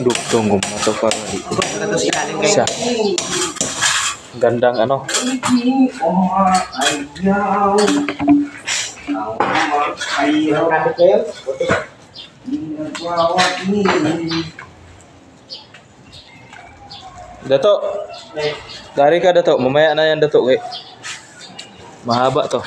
Dugtong gumato para dito. Ito si ilalim kayo. Siya. Gandang ano. Kapit kayo? Dato. Dari ka Dato, mamaya na yan Dato. Mahaba to.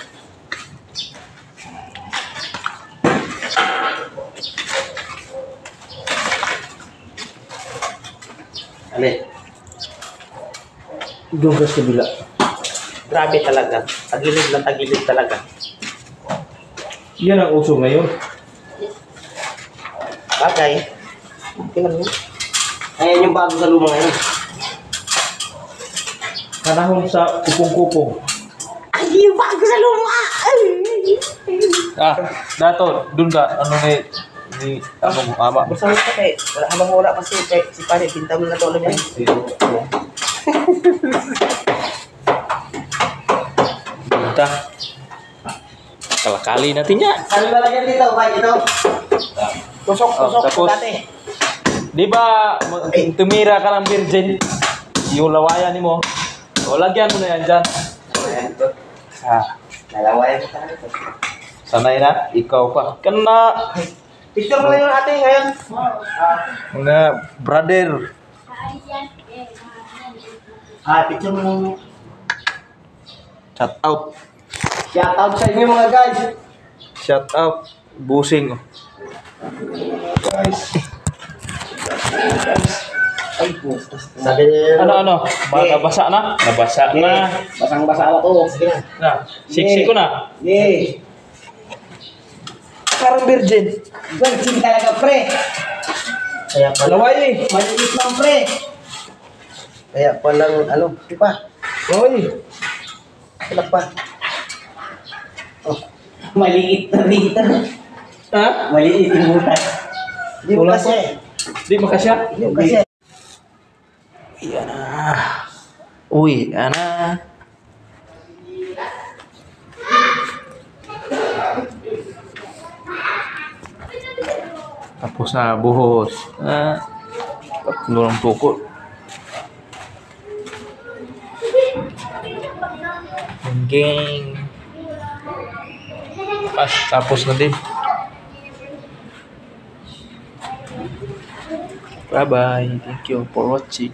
Ale. Doon ka sa bila. Grabe talaga. Tagilid na tagilid talaga. Yan ang uso ngayon. Bagay. Tingnan mo. Ayan yung bago sa luma ngayon. Kanahon sa kupong-kupong. Ay, yung bago sa luma! Ah, Dato, doon ka. Ano ni ano ama. Basta mo ka eh. Wala habang wala kasi si pare, pinta mo na to alam yan. Kita. Kalakali natin yan. Saan ba lagyan dito? Ba, ito? Tusok, tapos, dati. Di ba tumira ka ng virgin yung lawayan ni mo? O lagyan mo na yan dyan. Ayan ito. Nalawayan mo talaga ito. Sanay na, ikaw pa. Kana. Picture mo yung ate ngayon. Mga brother. Picture mo yung... Shout out. Shout out sa inyo mga guys. Shout out. Busing. Guys. Ay po. Sabi niya. Ano? Nabasa na? Nabasa na. Basang-basa na to. Sige na. Na, siksi ko na. Yay. Parang virgin. Virgin talaga, pre. Kaya pala. Laway. Maliit lang, pre. Kaya palang, ano, di pa? Laway. Wala pa. Oh, maliit na rito. Ha? Maliit yung butas. Di mo Kulang kasi. Di makasya? Di mo kasi. Yan na. Uy, yan na. Tapos na buhos. Tatlo ng tukot. Gang. Tapos na din. Bye bye. Thank you for watching.